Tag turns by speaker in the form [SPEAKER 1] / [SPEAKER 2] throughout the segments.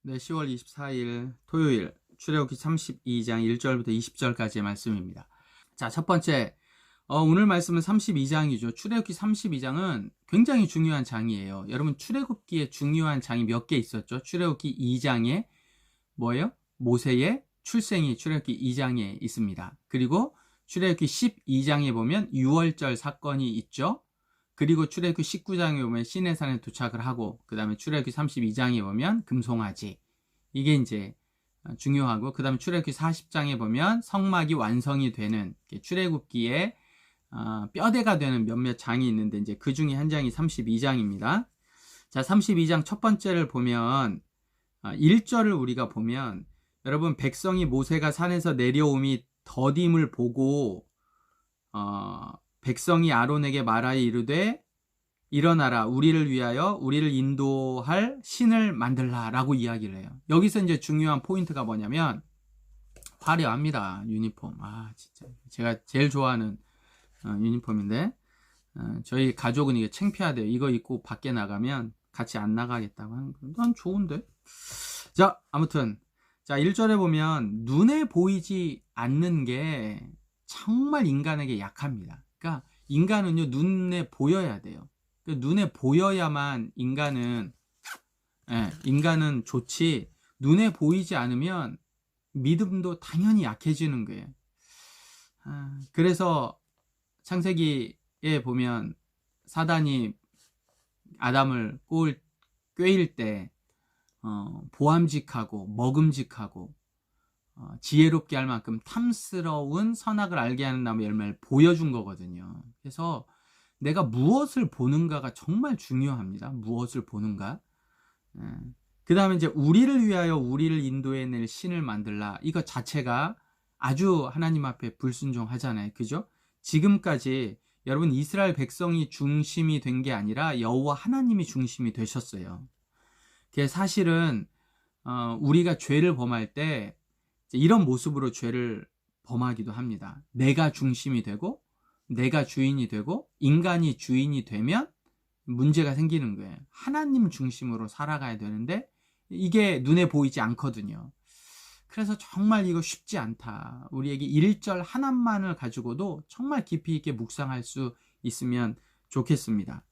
[SPEAKER 1] 네, 10월 24일 토요일 출애굽기 32장 1절부터 20절까지의 말씀입니다. 자, 첫 번째, 오늘 말씀은 32장이죠. 출애굽기 32장은 굉장히 중요한 장이에요. 여러분, 출애굽기에 중요한 장이 몇 개 있었죠? 출애굽기 2장에 뭐예요? 모세의 출생이 출애굽기 2장에 있습니다. 그리고 출애굽기 12장에 보면 유월절 사건이 있죠. 그리고 출애굽기 19장에 보면 시내산에 도착을 하고, 그 다음에 출애굽기 32장에 보면 금송아지, 이게 이제 중요하고, 그 다음에 출애굽기 40장에 보면 성막이 완성이 되는, 출애굽기에 뼈대가 되는 몇몇 장이 있는데, 이제 그 중에 한 장이 32장입니다. 자, 32장 첫 번째를 보면 1절을 우리가 보면, 여러분, 백성이 모세가 산에서 내려옴이 더딤을 보고 백성이 아론에게 말하여 이르되 일어나라, 우리를 위하여 우리를 인도할 신을 만들라 라고 이야기를 해요. 여기서 이제 중요한 포인트가 뭐냐면, 화려합니다. 유니폼. 진짜 제가 제일 좋아하는 유니폼인데, 저희 가족은 이게 창피하대요. 이거 입고 밖에 나가면 같이 안 나가겠다고 하는 거. 난 좋은데. 자, 아무튼 자, 1절에 보면 눈에 보이지 않는 게 정말 인간에게 약합니다. 그러니까 인간은요, 눈에 보여야 돼요. 눈에 보여야만 인간은 좋지, 눈에 보이지 않으면 믿음도 당연히 약해지는 거예요. 그래서 창세기에 보면 사단이 아담을 꾀일 때 보암직하고 먹음직하고 지혜롭게 할 만큼 탐스러운 선악을 알게 하는 나무의 열매를 보여준 거거든요. 그래서 내가 무엇을 보는가가 정말 중요합니다. 무엇을 보는가. 그 다음에 이제 우리를 위하여 우리를 인도해낼 신을 만들라, 이거 자체가 아주 하나님 앞에 불순종하잖아요. 그죠? 지금까지 여러분, 이스라엘 백성이 중심이 된 게 아니라 여호와 하나님이 중심이 되셨어요. 그게 사실은 우리가 죄를 범할 때 이런 모습으로 죄를 범하기도 합니다. 내가 중심이 되고 내가 주인이 되고 인간이 주인이 되면 문제가 생기는 거예요. 하나님 중심으로 살아가야 되는데 이게 눈에 보이지 않거든요. 그래서 정말 이거 쉽지 않다. 우리에게 1절 하나만을 가지고도 정말 깊이 있게 묵상할 수 있으면 좋겠습니다.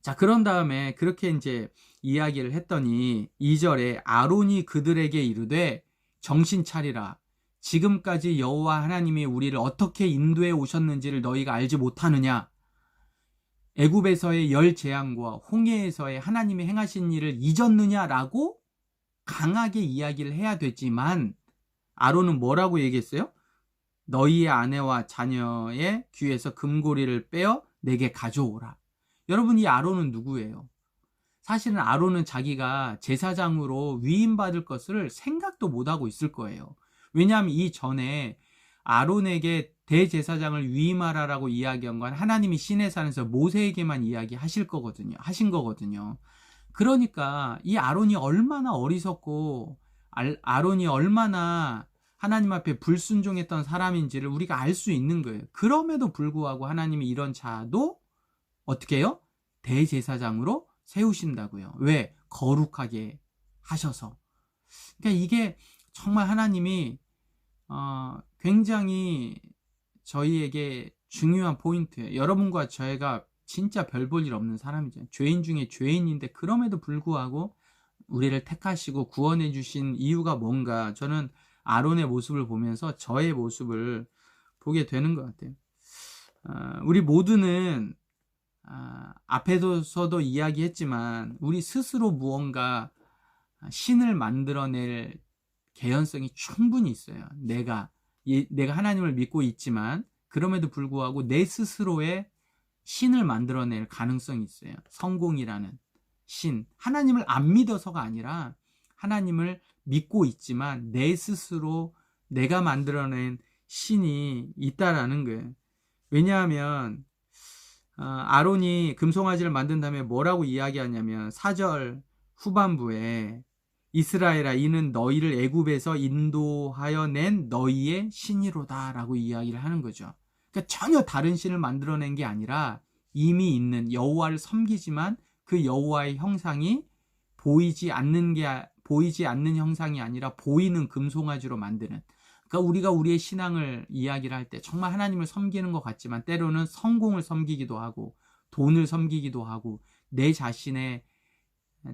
[SPEAKER 1] 자, 그런 다음에 그렇게 이제 이야기를 했더니 2절에 아론이 그들에게 이르되 정신 차리라, 지금까지 여호와 하나님이 우리를 어떻게 인도해 오셨는지를 너희가 알지 못하느냐. 애굽에서의 열 재앙과 홍해에서의 하나님이 행하신 일을 잊었느냐라고 강하게 이야기를 해야 되지만, 아론은 뭐라고 얘기했어요? 너희의 아내와 자녀의 귀에서 금고리를 빼어 내게 가져오라. 여러분, 이 아론은 누구예요? 사실은 아론은 자기가 제사장으로 위임받을 것을 생각도 못하고 있을 거예요. 왜냐하면 이전에 아론에게 대제사장을 위임하라라고 이야기한 건 하나님이 시내산에서 모세에게만 이야기하신 거거든요. 그러니까 이 아론이 얼마나 어리석고 아론이 얼마나 하나님 앞에 불순종했던 사람인지를 우리가 알 수 있는 거예요. 그럼에도 불구하고 하나님이 이런 자도 어떻게 해요? 대제사장으로 세우신다고요. 왜? 거룩하게 하셔서. 그러니까 이게 정말 하나님이 굉장히 저희에게 중요한 포인트예요. 여러분과 저희가 진짜 별 볼 일 없는 사람이죠. 죄인 중에 죄인인데 그럼에도 불구하고 우리를 택하시고 구원해 주신 이유가 뭔가, 저는 아론의 모습을 보면서 저의 모습을 보게 되는 것 같아요. 우리 모두는 앞에서도 이야기했지만 우리 스스로 무언가 신을 만들어낼 개연성이 충분히 있어요. 내가 하나님을 믿고 있지만 그럼에도 불구하고 내 스스로의 신을 만들어낼 가능성이 있어요. 성공이라는 신, 하나님을 안 믿어서가 아니라 하나님을 믿고 있지만 내 스스로 내가 만들어낸 신이 있다라는 거예요. 왜냐하면 아론이 금송아지를 만든 다음에 뭐라고 이야기하냐면 4절 후반부에 이스라엘아, 이는 너희를 애굽에서 인도하여 낸 너희의 신이로다 라고 이야기를 하는 거죠. 그러니까 전혀 다른 신을 만들어낸 게 아니라 이미 있는 여호와를 섬기지만 그 여호와의 형상이 보이지 않는 형상이 아니라 보이는 금송아지로 만드는, 그러니까 우리가 우리의 신앙을 이야기를 할 때 정말 하나님을 섬기는 것 같지만 때로는 성공을 섬기기도 하고 돈을 섬기기도 하고 내 자신의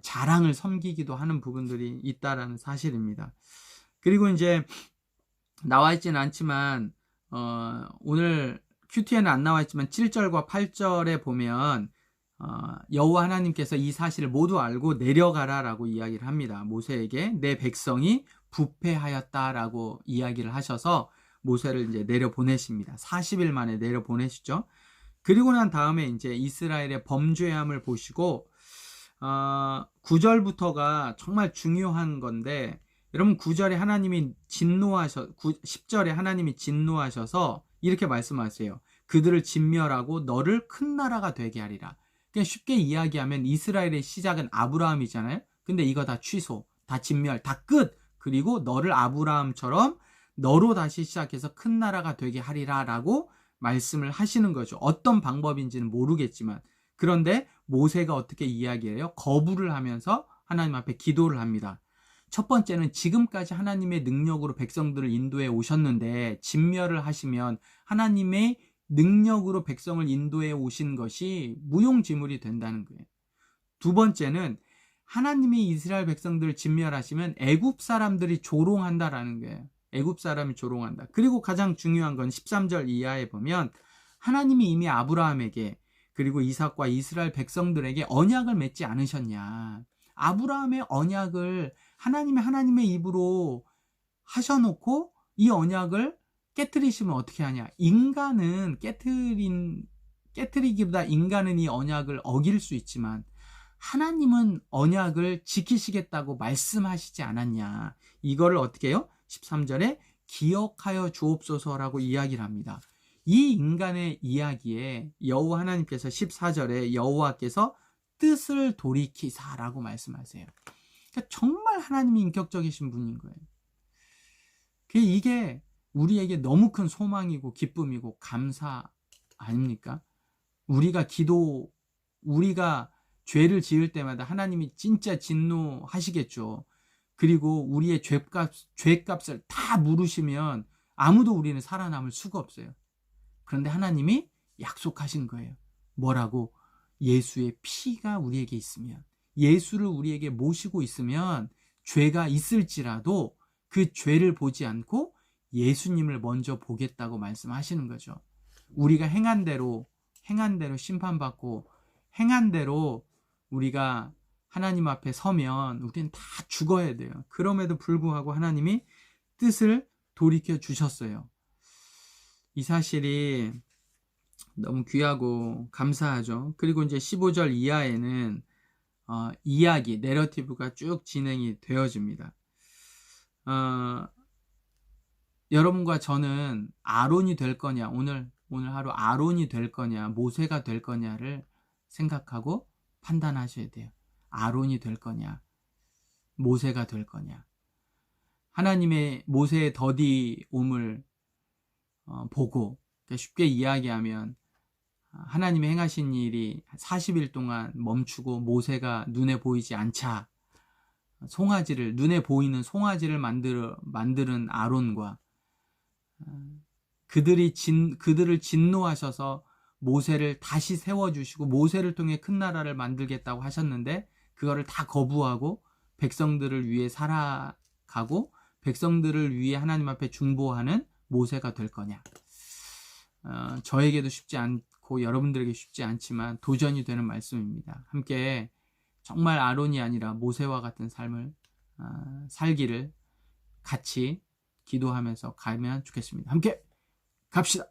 [SPEAKER 1] 자랑을 섬기기도 하는 부분들이 있다라는 사실입니다. 그리고 이제 나와 있지는 않지만 오늘 큐티에는 안 나와 있지만 7절과 8절에 보면 여호와 하나님께서 이 사실을 모두 알고 내려가라라고 이야기를 합니다. 모세에게 내 백성이 부패하였다라고 이야기를 하셔서 모세를 이제 내려 보내십니다. 40일 만에 내려 보내시죠. 그리고 난 다음에 이제 이스라엘의 범죄함을 보시고 9절부터가 정말 중요한 건데, 여러분 9절에 하나님이 10절에 하나님이 진노하셔서 이렇게 말씀하세요. 그들을 진멸하고 너를 큰 나라가 되게 하리라. 그냥 쉽게 이야기하면 이스라엘의 시작은 아브라함이잖아요. 근데 이거 다 취소, 다 진멸, 다 끝. 그리고 너를 아브라함처럼 너로 다시 시작해서 큰 나라가 되게 하리라 라고 말씀을 하시는 거죠. 어떤 방법인지는 모르겠지만. 그런데 모세가 어떻게 이야기해요? 거부를 하면서 하나님 앞에 기도를 합니다. 첫 번째는 지금까지 하나님의 능력으로 백성들을 인도해 오셨는데 진멸을 하시면 하나님의 능력으로 백성을 인도해 오신 것이 무용지물이 된다는 거예요. 두 번째는 하나님이 이스라엘 백성들을 진멸하시면 애굽 사람들이 조롱한다라는 거예요. 애굽 사람이 조롱한다. 그리고 가장 중요한 건 13절 이하에 보면 하나님이 이미 아브라함에게 그리고 이삭과 이스라엘 백성들에게 언약을 맺지 않으셨냐. 아브라함의 언약을 하나님의 입으로 하셔놓고 이 언약을 깨트리시면 어떻게 하냐. 인간은 깨트리기보다 인간은 이 언약을 어길 수 있지만 하나님은 언약을 지키시겠다고 말씀하시지 않았냐. 이거를 어떻게 해요? 13절에 기억하여 주옵소서라고 이야기를 합니다. 이 인간의 이야기에 여호와 하나님께서 14절에 여호와께서 뜻을 돌이키사라고 말씀하세요. 그러니까 정말 하나님이 인격적이신 분인 거예요. 이게 우리에게 너무 큰 소망이고 기쁨이고 감사 아닙니까? 우리가 죄를 지을 때마다 하나님이 진짜 진노하시겠죠. 그리고 우리의 죄값을 다 물으시면 아무도 우리는 살아남을 수가 없어요. 그런데 하나님이 약속하신 거예요. 뭐라고? 예수의 피가 우리에게 있으면, 예수를 우리에게 모시고 있으면 죄가 있을지라도 그 죄를 보지 않고 예수님을 먼저 보겠다고 말씀하시는 거죠. 우리가 행한 대로 심판받고 행한 대로 우리가 하나님 앞에 서면 우리는 다 죽어야 돼요. 그럼에도 불구하고 하나님이 뜻을 돌이켜 주셨어요. 이 사실이 너무 귀하고 감사하죠. 그리고 이제 15절 이하에는 이야기, 내러티브가 쭉 진행이 되어집니다. 여러분과 저는 아론이 될 거냐, 오늘 하루 아론이 될 거냐, 모세가 될 거냐를 생각하고 판단하셔야 돼요. 아론이 될 거냐, 모세가 될 거냐. 하나님의 모세의 더디움을 보고, 쉽게 이야기하면 하나님이 행하신 일이 40일 동안 멈추고 모세가 눈에 보이지 않자 눈에 보이는 송아지를 만드는 아론과 그들을 진노하셔서 모세를 다시 세워주시고 모세를 통해 큰 나라를 만들겠다고 하셨는데 그거를 다 거부하고 백성들을 위해 살아가고 백성들을 위해 하나님 앞에 중보하는 모세가 될 거냐. 저에게도 쉽지 않고 여러분들에게 쉽지 않지만 도전이 되는 말씀입니다. 함께 정말 아론이 아니라 모세와 같은 삶을 살기를 같이 기도하면서 가면 좋겠습니다. 함께 갑시다.